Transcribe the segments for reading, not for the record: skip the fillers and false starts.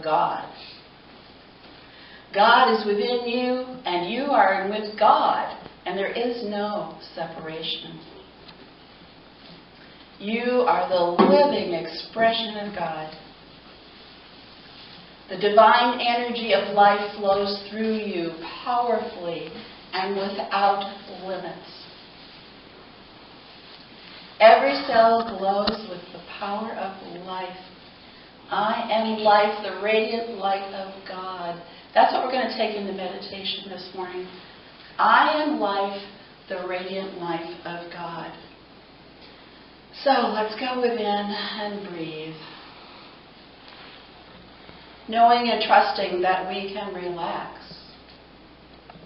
God. God is within you, and you are with God, and there is no separation. You are the living expression of God. The divine energy of life flows through you powerfully and without limits. Every cell glows with the power of life. I am life, the radiant light of God. That's what we're going to take into meditation this morning. I am life, the radiant life of God. So let's go within and breathe. Knowing and trusting that we can relax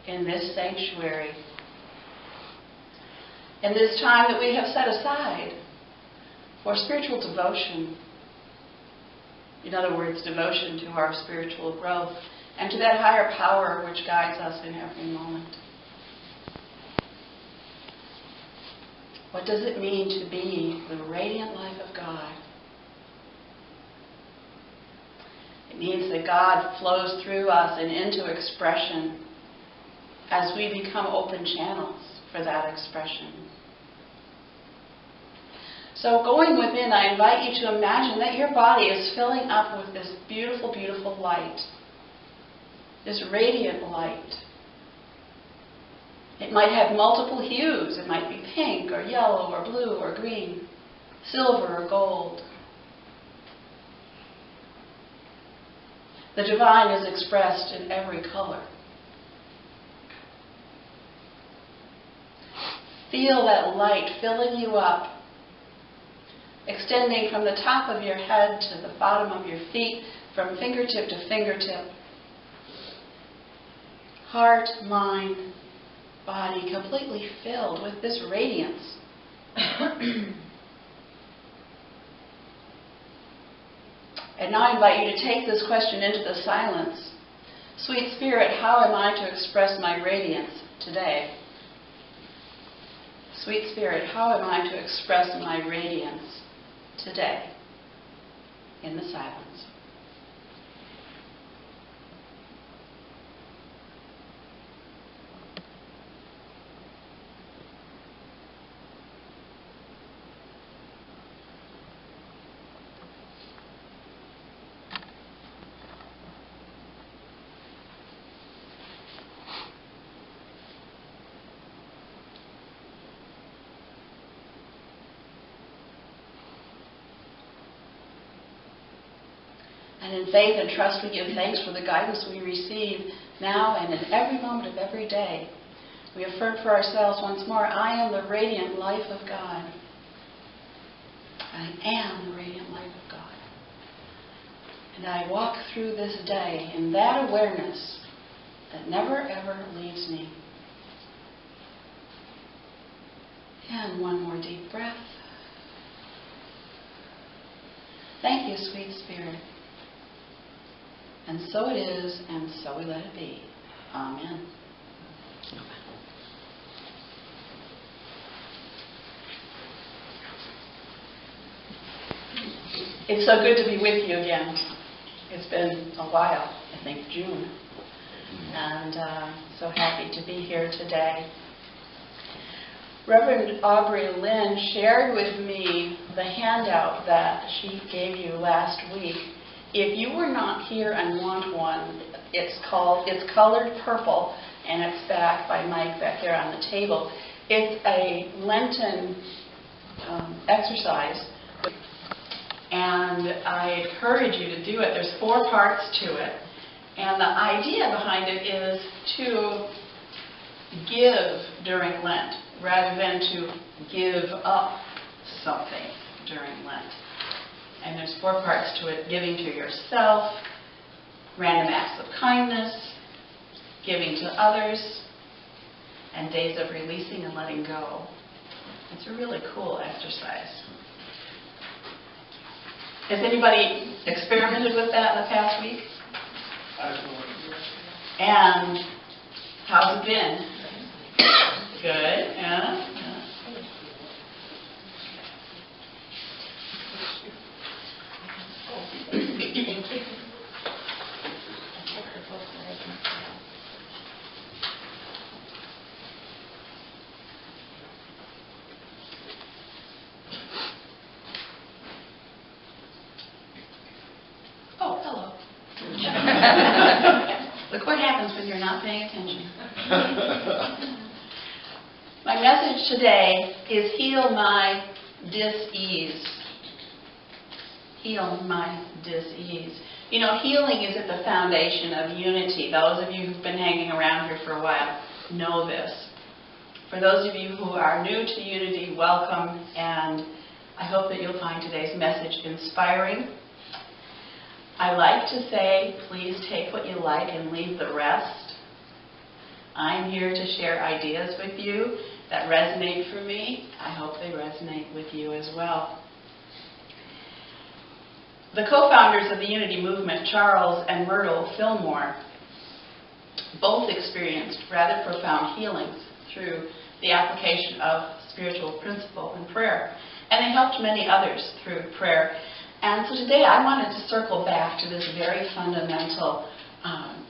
in this sanctuary, in this time that we have set aside for spiritual devotion. In other words, devotion to our spiritual growth and to that higher power which guides us in every moment. What does it mean to be the radiant life of God? It means that God flows through us and into expression as we become open channels for that expression. So going within, I invite you to imagine that your body is filling up with this beautiful, beautiful light. This radiant light. It might have multiple hues. It might be pink or yellow or blue or green, silver or gold. The divine is expressed in every color. Feel that light filling you up, extending from the top of your head to the bottom of your feet, from fingertip to fingertip. Heart, mind, body completely filled with this radiance. And now I invite you to take this question into the silence. Sweet Spirit, how am I to express my radiance today? Sweet Spirit, how am I to express my radiance today? In the silence. And in faith and trust, we give thanks for the guidance we receive now and in every moment of every day. We affirm for ourselves once more, I am the radiant life of God. I am the radiant life of God. And I walk through this day in that awareness that never ever leaves me. And one more deep breath. Thank you, sweet Spirit. And so it is, and so we let it be. Amen. It's so good to be with you again. It's been a while, I think June. And so happy to be here today. Reverend Aubrey Lynn shared with me the handout that she gave you last week. If you were not here and want one, it's colored purple, and it's back by Mike back there on the table. It's a Lenten exercise, and I encourage you to do it. There's 4 parts to it, and the idea behind it is to give during Lent rather than to give up something during Lent. And there's 4 parts to it: giving to yourself, random acts of kindness, giving to others, and days of releasing and letting go. It's a really cool exercise. Has anybody experimented with that in the past week? And how's it been? Good, yeah. Look what happens when you're not paying attention. My message today is heal my dis-ease. Heal my dis-ease. You know, healing is at the foundation of unity. Those of you who've been hanging around here for a while know this. For those of you who are new to unity, welcome, and I hope that you'll find today's message inspiring. I like to say, please take what you like and leave the rest. I'm here to share ideas with you that resonate for me. I hope they resonate with you as well. The co-founders of the Unity Movement, Charles and Myrtle Fillmore, both experienced rather profound healings through the application of spiritual principle and prayer. And they helped many others through prayer. And so today I wanted to circle back to this very fundamental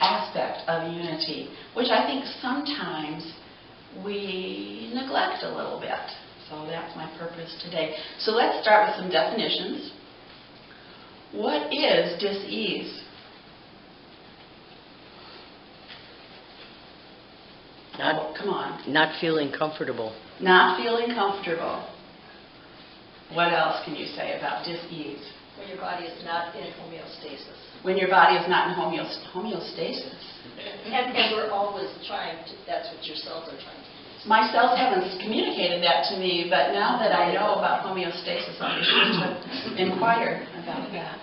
aspect of unity, which I think sometimes we neglect a little bit. So that's my purpose today. So let's start with some definitions. What is dis-ease? Come on. Not feeling comfortable. Not feeling comfortable. What else can you say about dis-ease? When your body is not in homeostasis. When your body is not in homeostasis. And we're always trying to, that's what your cells are trying to do. My cells haven't communicated that to me, but now that I know about homeostasis, I'll be sure to inquire about that.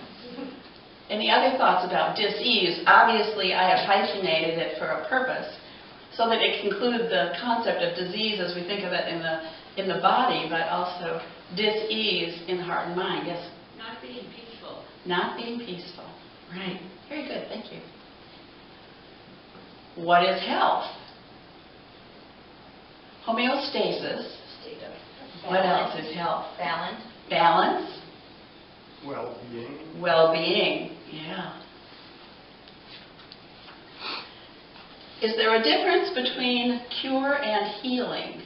Any other thoughts about dis-ease? Obviously, I have hyphenated it for a purpose, so that it can include the concept of disease as we think of it in the body, but also dis-ease in the heart and mind. Yes? Not being peaceful. Not being peaceful. Right. Very good. Thank you. What is health? Homeostasis. State of What else is health? balance. Balance. Well-being. Well-being. Yeah. Is there a difference between cure and healing?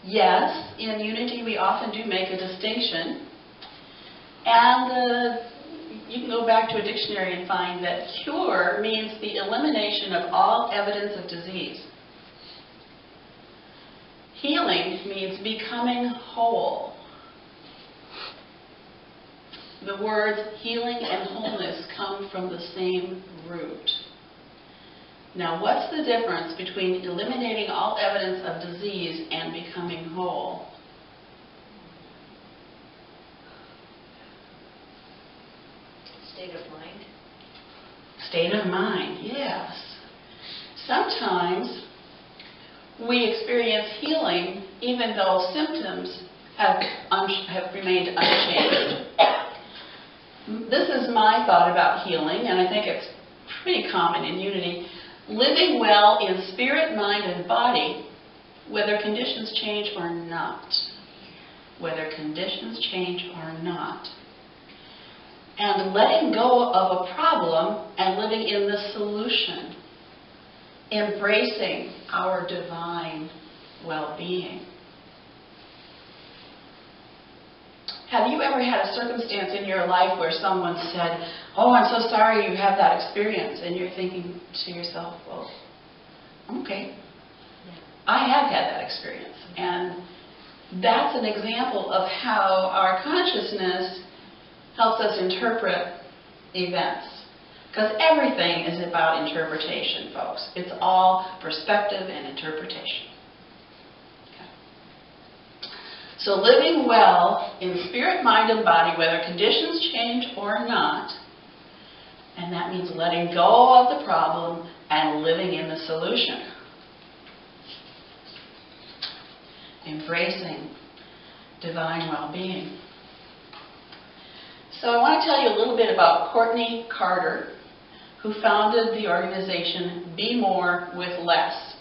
Yes, in unity we often do make a distinction. And you can go back to a dictionary and find that cure means the elimination of all evidence of disease. Healing means becoming whole. The words healing and wholeness come from the same root. Now, what's the difference between eliminating all evidence of disease and becoming whole? State of mind. State of mind, yes. Sometimes we experience healing even though symptoms have remained unchanged. This is my thought about healing, and I think it's pretty common in unity. Living well in spirit, mind, and body, whether conditions change or not. Whether conditions change or not. And letting go of a problem and living in the solution. Embracing our divine well-being. Have you ever had a circumstance in your life where someone said, "Oh, I'm so sorry you have that experience," and you're thinking to yourself, "Well, okay, I have had that experience." And that's an example of how our consciousness helps us interpret events. Because everything is about interpretation, folks. It's all perspective and interpretation. So living well in spirit, mind, and body, whether conditions change or not, and that means letting go of the problem and living in the solution. Embracing divine well-being. So I want to tell you a little bit about Courtney Carter, who founded the organization Be More with Less.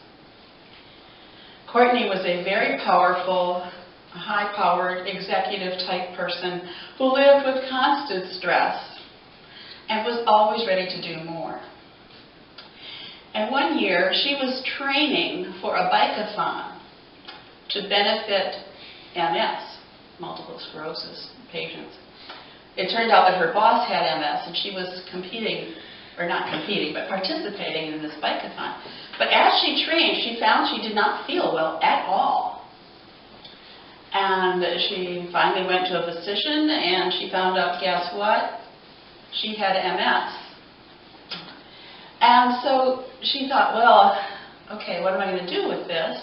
Courtney was a very powerful, high-powered, executive-type person who lived with constant stress and was always ready to do more. And one year, she was training for a bike-a-thon to benefit MS, multiple sclerosis patients. It turned out that her boss had MS, and she was competing or not competing, but participating in this bike-a-thon. But as she trained, she found she did not feel well at all. And she finally went to a physician, and she found out, guess what? She had MS. And so she thought, well, okay, what am I going to do with this?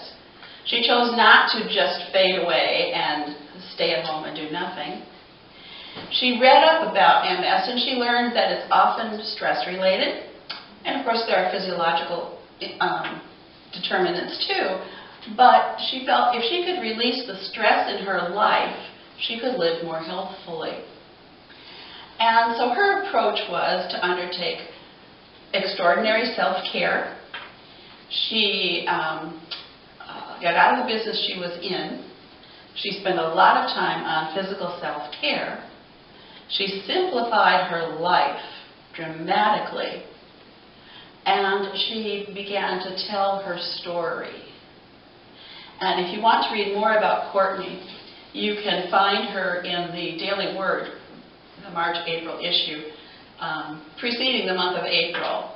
She chose not to just fade away and stay at home and do nothing. She read up about MS, and she learned that it's often stress-related. And of course, there are physiological determinants too. But she felt if she could release the stress in her life, she could live more healthfully. And so her approach was to undertake extraordinary self-care. She got out of the business she was in. She spent a lot of time on physical self-care. She simplified her life dramatically. And she began to tell her story. And if you want to read more about Courtney, you can find her in the Daily Word, the March-April issue, preceding the month of April.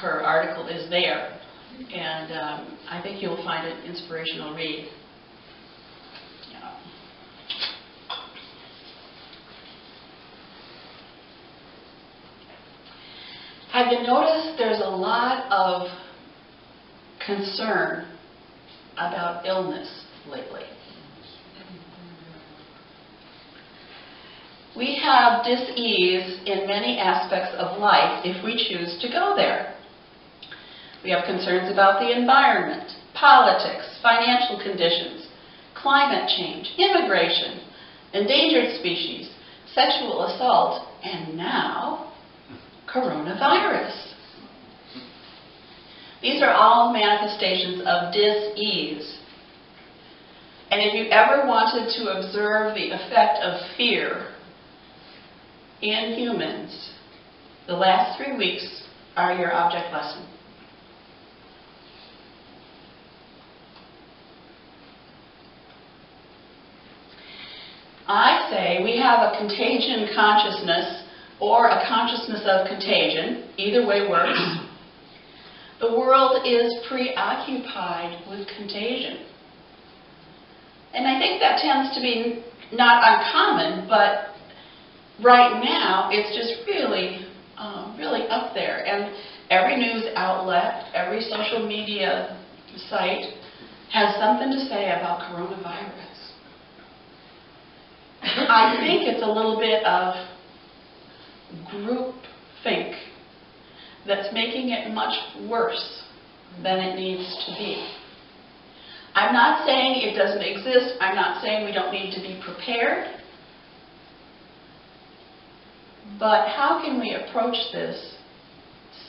Her article is there, and I think you'll find it an inspirational read. Yeah. Have you noticed there's a lot of concern about illness lately? We have dis-ease in many aspects of life if we choose to go there. We have concerns about the environment, politics, financial conditions, climate change, immigration, endangered species, sexual assault, and now, coronavirus. These are all manifestations of dis-ease. And if you ever wanted to observe the effect of fear in humans, the last 3 weeks are your object lesson. I say we have a contagion consciousness or a consciousness of contagion. Either way works. The world is preoccupied with contagion. And I think that tends to be not uncommon, but right now it's just really, really up there. And every news outlet, every social media site has something to say about coronavirus. I think it's a little bit of groupthink that's making it much worse than it needs to be. I'm not saying it doesn't exist. I'm not saying we don't need to be prepared. But how can we approach this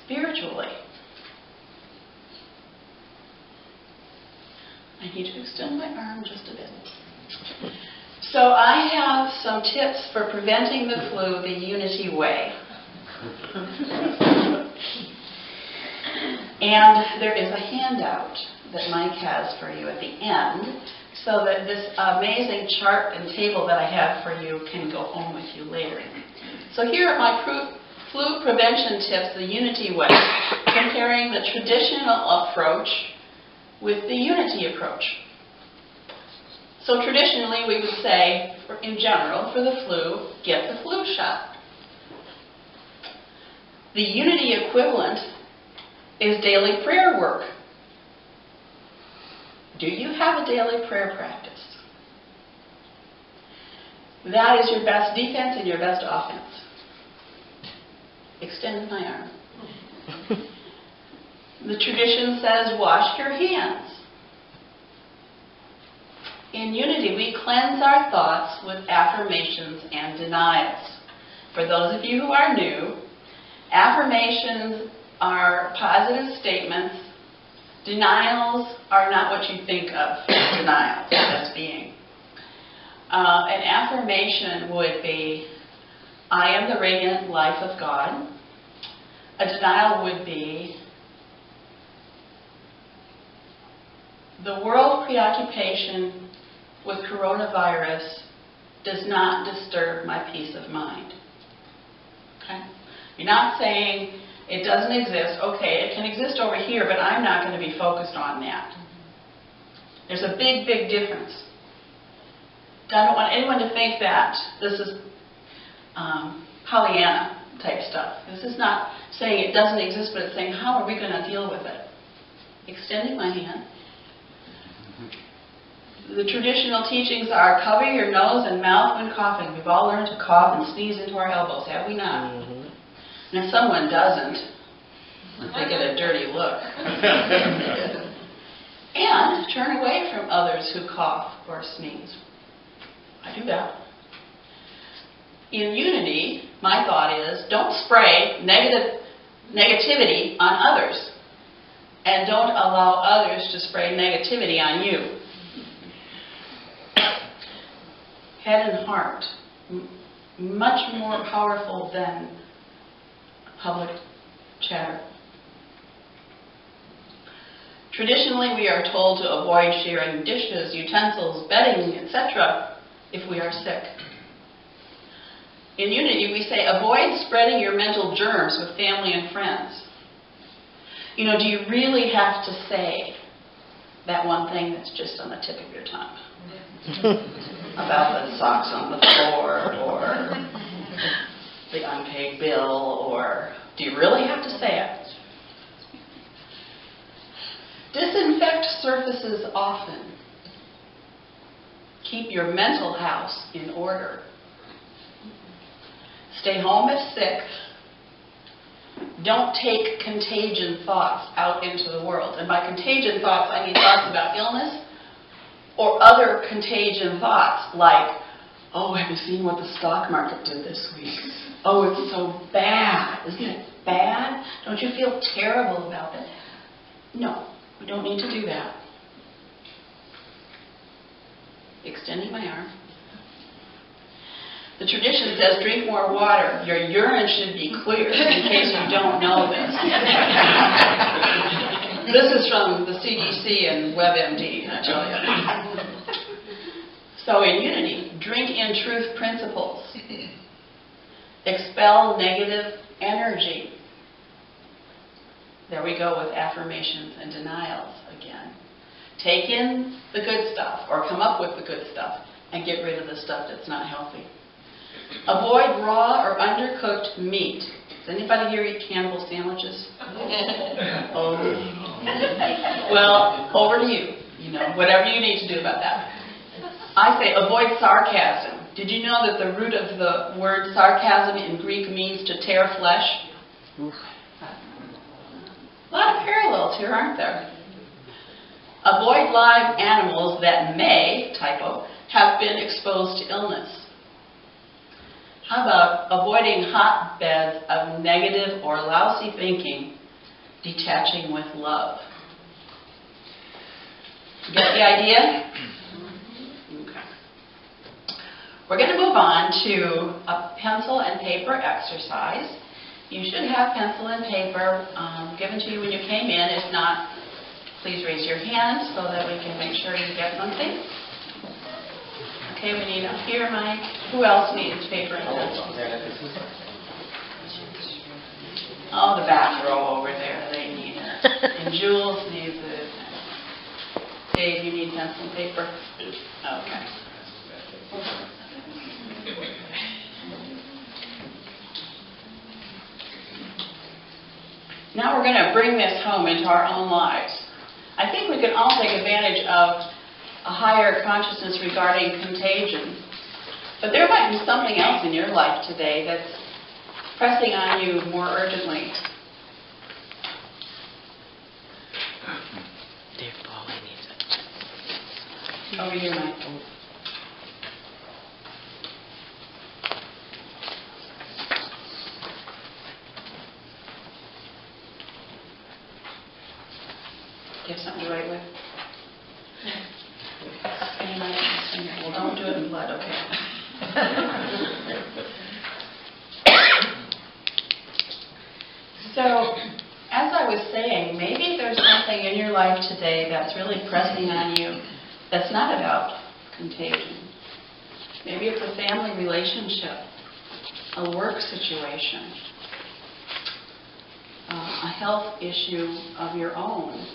spiritually? I need to extend my arm just a bit. So I have some tips for preventing the flu the Unity way. And there is a handout that Mike has for you at the end, so that this amazing chart and table that I have for you can go home with you later. So here are my flu prevention tips the Unity way, comparing the traditional approach with the Unity approach. So traditionally we would say, in general, for the flu, get the flu shot. The Unity equivalent is daily prayer work. Do you have a daily prayer practice? That is your best defense and your best offense. Extend my arm. The tradition says, wash your hands. In Unity, we cleanse our thoughts with affirmations and denials. For those of you who are new, affirmations are positive statements. Denials are not what you think of denials as being. An affirmation would be, I am the radiant life of God. A denial would be, the world preoccupation with coronavirus does not disturb my peace of mind. Okay? You're not saying It doesn't exist. Okay, it can exist over here, but I'm not going to be focused on that. There's a big, big difference. I don't want anyone to think that this is Pollyanna type stuff. This is not saying it doesn't exist, but it's saying how are we going to deal with it? Extending my hand. The traditional teachings are cover your nose and mouth when coughing. We've all learned to cough and sneeze into our elbows, have we not? Mm-hmm. And if someone doesn't, they get a dirty look. And turn away from others who cough or sneeze. I do that. In unity, my thought is don't spray negativity on others. And don't allow others to spray negativity on you. Head and heart, much more powerful than public chatter. Traditionally, we are told to avoid sharing dishes, utensils, bedding, etc. if we are sick. In unity, we say avoid spreading your mental germs with family and friends. You know, do you really have to say that one thing that's just on the tip of your tongue? About the socks on the floor, or the unpaid bill, or do you really have to say it? Disinfect surfaces often. Keep your mental house in order. Stay home if sick. Don't take contagion thoughts out into the world. And by contagion thoughts, I mean thoughts about illness or other contagion thoughts like, oh, have you seen what the stock market did this week? Oh, it's so bad. Isn't it bad? Don't you feel terrible about it? No, we don't need to do that. Extending my arm. The tradition says drink more water. Your urine should be clear, in case you don't know this. This is from the CDC and WebMD, I tell you. So in unity, drink in truth principles. Expel negative energy. There we go with affirmations and denials again. Take in the good stuff, or come up with the good stuff, and get rid of the stuff that's not healthy. Avoid raw or undercooked meat. Does anybody here eat cannibal sandwiches? Oh. Well, over to you. You know, whatever you need to do about that. I say avoid sarcasm. Did you know that the root of the word sarcasm in Greek means to tear flesh? A lot of parallels here, aren't there? Avoid live animals that may, typo, have been exposed to illness. How about avoiding hotbeds of negative or lousy thinking, detaching with love? You get the idea? Okay. We're going to move on to a pencil and paper exercise. You should have pencil and paper given to you when you came in. If not, please raise your hand so that we can make sure you get something. Okay, we need up here, Mike. Who else needs paper and pencil? Oh, the back row over there. They need it. And Jules needs it. Dave, you need pencil and paper? Okay. Now we're going to bring this home into our own lives. I think we can all take advantage of a higher consciousness regarding contagion. But there might be something else in your life today that's pressing on you more urgently. Dave Pauly needs it. Over here, Mike. Do you have something to write with? Well, don't do it in blood, okay? So, as I was saying, maybe there's something in your life today that's really pressing on you that's not about contagion. Maybe it's a family relationship, a work situation, health issue of your own,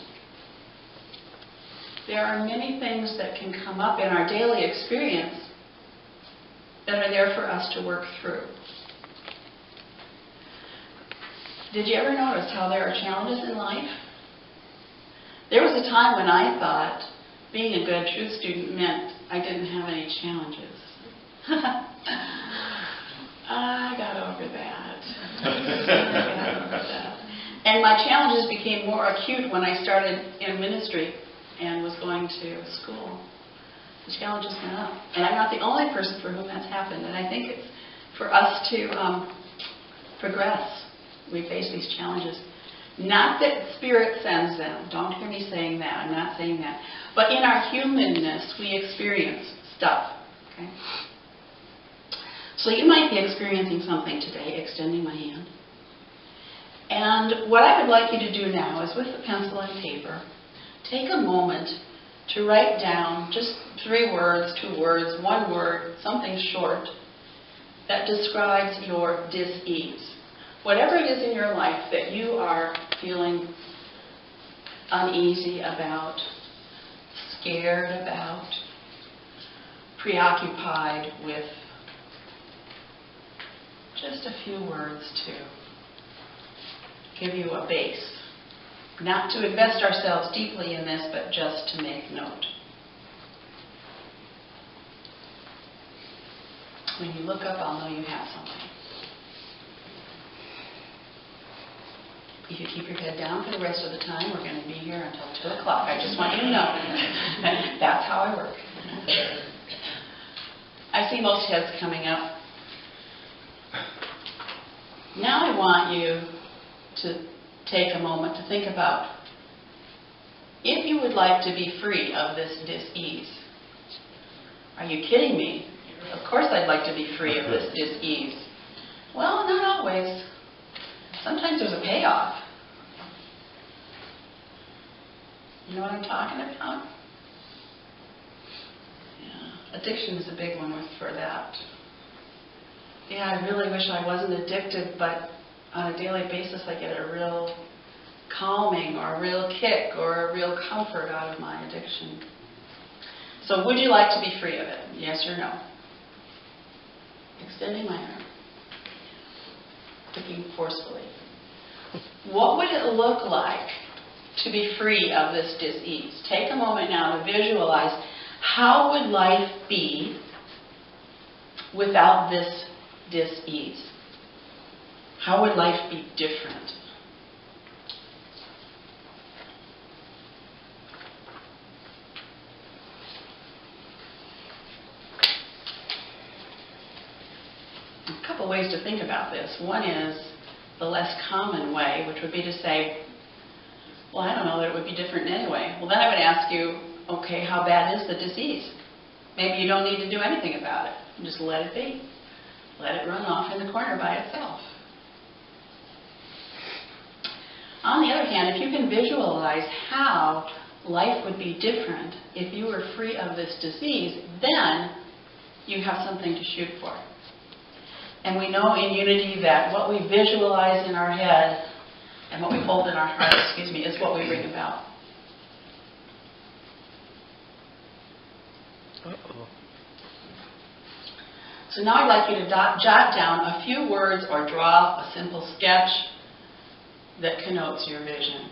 there are many things that can come up in our daily experience that are there for us to work through. Did you ever notice how there are challenges in life? There was a time when I thought being a good truth student meant I didn't have any challenges. I got over that. And my challenges became more acute when I started in ministry and was going to school. The challenges went up. And I'm not the only person for whom that's happened. And I think it's for us to progress. We face these challenges. Not that Spirit sends them. Don't hear me saying that. I'm not saying that. But in our humanness, we experience stuff. Okay? So you might be experiencing something today, extending my hand. And what I would like you to do now is, with a pencil and paper, take a moment to write down just 3 words, 2 words, 1 word, something short that describes your dis-ease. Whatever it is in your life that you are feeling uneasy about, scared about, preoccupied with, just a few words to give you a base. Not to invest ourselves deeply in this, but just to make note. When you look up, I'll know you have something. If you keep your head down for the rest of the time, we're going to be here until 2 o'clock. I just want you to know. That's how I work. I see most heads coming up. Now I want you to take a moment to think about if you would like to be free of this dis-ease. Are you kidding me? Of course I'd like to be free of this dis-ease. Well, not always. Sometimes there's a payoff. You know what I'm talking about? Yeah. Addiction is a big one for that. Yeah, I really wish I wasn't addicted, but on a daily basis I get a real calming or a real kick or a real comfort out of my addiction. So would you like to be free of it? Yes or no? Extending my arm. Looking forcefully. What would it look like to be free of this dis-ease? Take a moment now to visualize how would life be without this dis-ease? How would life be different? A couple ways to think about this. One is the less common way, which would be to say, well, I don't know that it would be different anyway. Well, then I would ask you, okay, how bad is the disease? Maybe you don't need to do anything about it. Just let it be. Let it run off in the corner by itself. On the other hand, if you can visualize how life would be different if you were free of this disease, then you have something to shoot for. And we know in Unity that what we visualize in our head and what we hold in our heart, is what we bring about. Uh-oh. So now I'd like you to jot down a few words or draw a simple sketch that connotes your vision.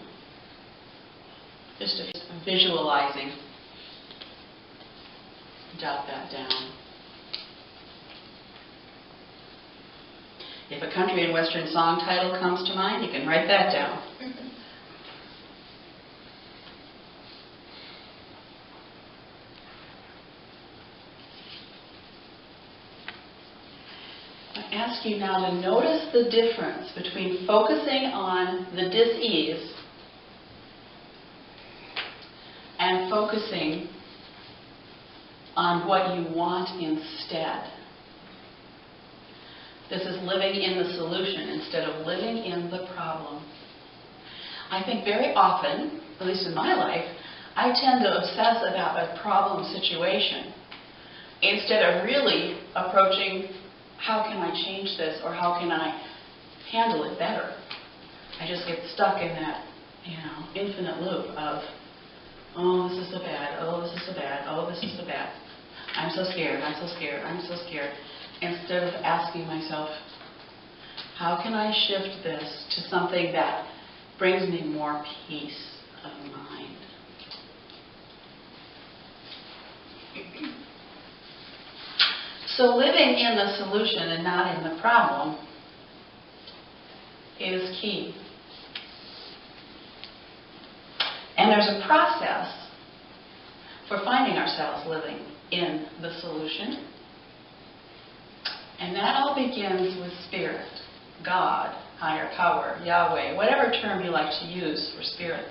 Just visualizing. Jot that down. If a country and western song title comes to mind, you can write that down. I ask you now to notice the difference between focusing on the dis-ease and focusing on what you want instead. This is living in the solution instead of living in the problem. I think very often, at least in my life, I tend to obsess about a problem situation instead of really approaching how can I change this or how can I handle it better. I just get stuck in that, infinite loop of, oh, this is so bad, oh, this is so bad, oh, this is so bad. I'm so scared, I'm so scared, I'm so scared. Instead of asking myself, how can I shift this to something that brings me more peace of mind? So living in the solution and not in the problem is key. And there's a process for finding ourselves living in the solution. And that all begins with spirit, God, higher power, Yahweh, whatever term you like to use for spirit.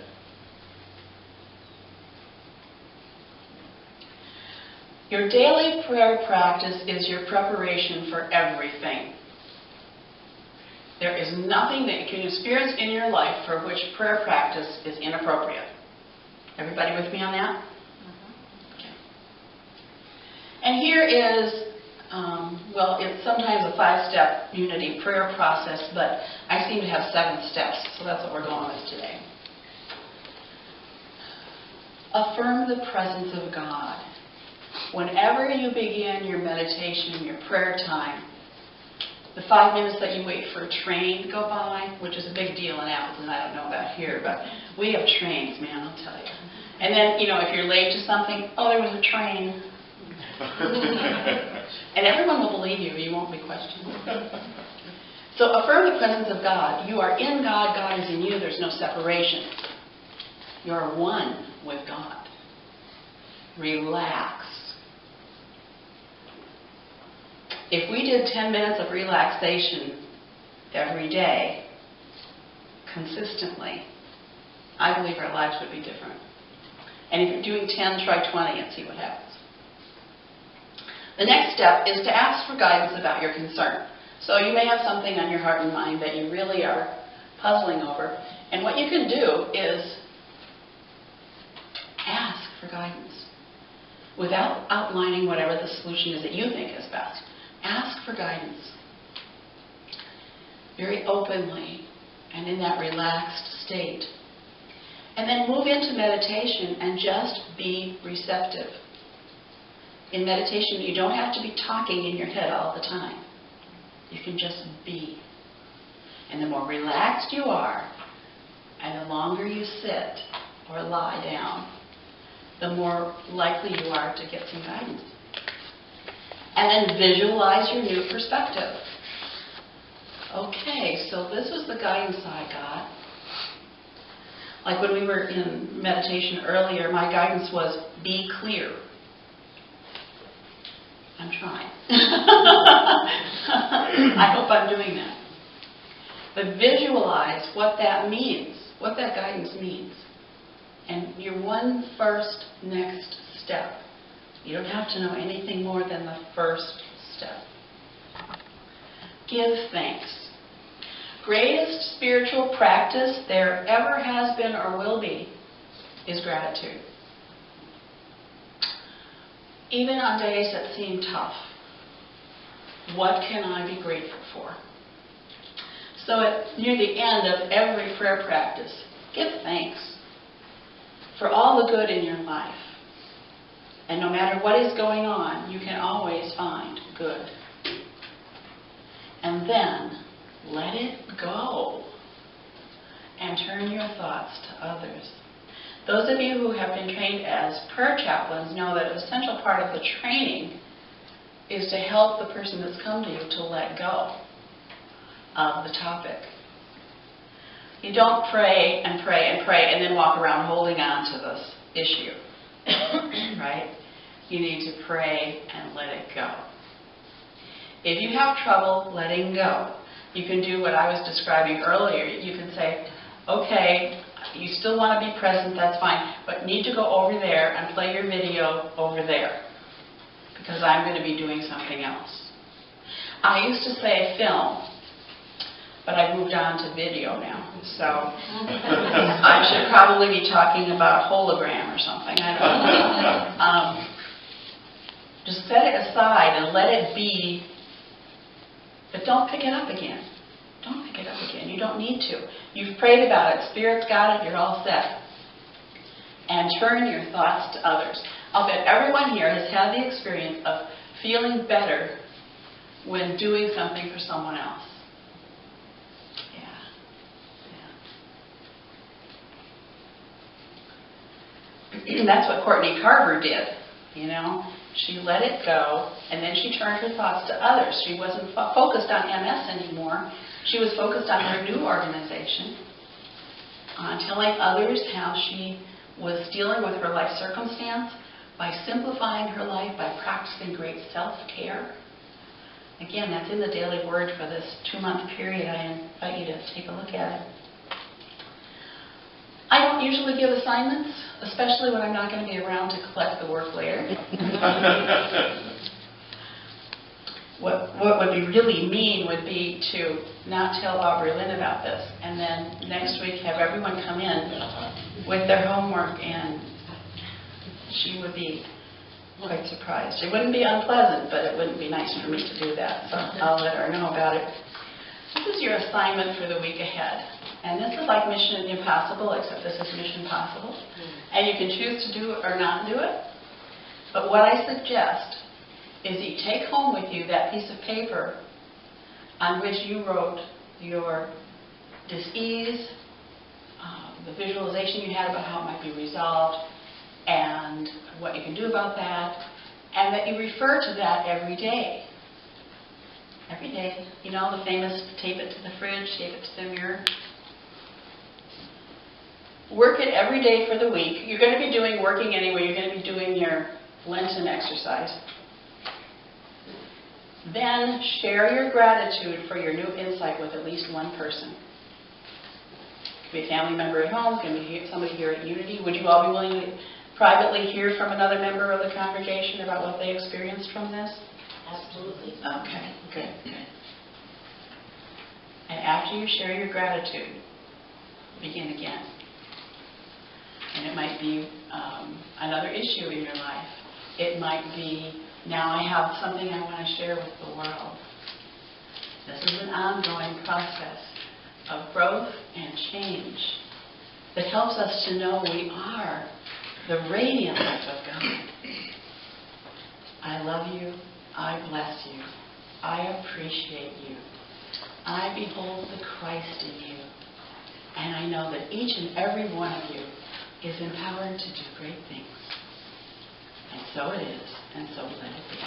Your daily prayer practice is your preparation for everything. There is nothing that you can experience in your life for which prayer practice is inappropriate. Everybody with me on that? Okay. And here is, it's sometimes a 5-step unity prayer process, but I seem to have 7 steps, so that's what we're going with today. Affirm the presence of God. Whenever you begin your meditation, your prayer time, the 5 minutes that you wait for a train to go by, which is a big deal in Appleton, I don't know about here, but we have trains, man, I'll tell you. And then, if you're late to something, oh, there was a train. And everyone will believe you, you won't be questioned. So affirm the presence of God. You are in God, God is in you, there's no separation. You are one with God. Relax. If we did 10 minutes of relaxation every day, consistently, I believe our lives would be different. And if you're doing 10, try 20 and see what happens. The next step is to ask for guidance about your concern. So you may have something on your heart and mind that you really are puzzling over. And what you can do is ask for guidance without outlining whatever the solution is that you think is best. Ask for guidance very openly and in that relaxed state. And then move into meditation and just be receptive. In meditation, you don't have to be talking in your head all the time. You can just be. And the more relaxed you are, and the longer you sit or lie down, the more likely you are to get some guidance. And then visualize your new perspective. Okay, so this was the guidance I got. Like when we were in meditation earlier, my guidance was be clear. I'm trying. I hope I'm doing that. But visualize what that means, what that guidance means. And your one first next step. You don't have to know anything more than the first step. Give thanks. Greatest spiritual practice there ever has been or will be is gratitude. Even on days that seem tough, what can I be grateful for? So near the end of every prayer practice, give thanks for all the good in your life. And no matter what is going on, you can always find good. And then let it go and turn your thoughts to others. Those of you who have been trained as prayer chaplains know that an essential part of the training is to help the person that's come to you to let go of the topic. You don't pray and pray and pray and then walk around holding on to this issue. Right? You need to pray and let it go. If you have trouble letting go, you can do what I was describing earlier. You can say, okay, you still want to be present, that's fine, but need to go over there and play your video over there because I'm going to be doing something else. I used to say film, but I've moved on to video now, so I should probably be talking about hologram or something. I don't know. Just set it aside and let it be, but don't pick it up again. Don't pick pick it up again. You don't need to. You've prayed about it. Spirit's got it. You're all set. And turn your thoughts to others. I'll bet everyone here has had the experience of feeling better when doing something for someone else. Yeah. That's what Courtney Carver did, you know. She let it go, and then she turned her thoughts to others. She wasn't focused on MS anymore. She was focused on her new organization, on telling others how she was dealing with her life circumstance by simplifying her life, by practicing great self-care. Again, that's in the Daily Word for this 2-month period. I invite you to take a look at it. I don't usually give assignments, especially when I'm not going to be around to collect the work later. What would be really mean would be to not tell Aubrey Lynn about this, and then next week have everyone come in with their homework, and she would be quite surprised. It wouldn't be unpleasant, but it wouldn't be nice for me to do that, so I'll let her know about it. This is your assignment for the week ahead. And this is like Mission Impossible, except this is Mission Possible. And you can choose to do it or not do it. But what I suggest is you take home with you that piece of paper on which you wrote your dis-ease, the visualization you had about how it might be resolved, and what you can do about that, and that you refer to that every day. Every day. You know, the famous tape it to the fridge, tape it to the mirror. Work it every day for the week. You're going to be working anyway. You're going to be doing your Lenten exercise. Then share your gratitude for your new insight with at least one person. It could be a family member at home. It could be somebody here at Unity. Would you all be willing to privately hear from another member of the congregation about what they experienced from this? Absolutely. Okay, good. And after you share your gratitude, begin again. And it might be another issue in your life. It might be, now I have something I want to share with the world. This is an ongoing process of growth and change that helps us to know we are the radiant life of God. I love you. I bless you. I appreciate you. I behold the Christ in you. And I know that each and every one of you is empowered to do great things. And so it is, and so let it be.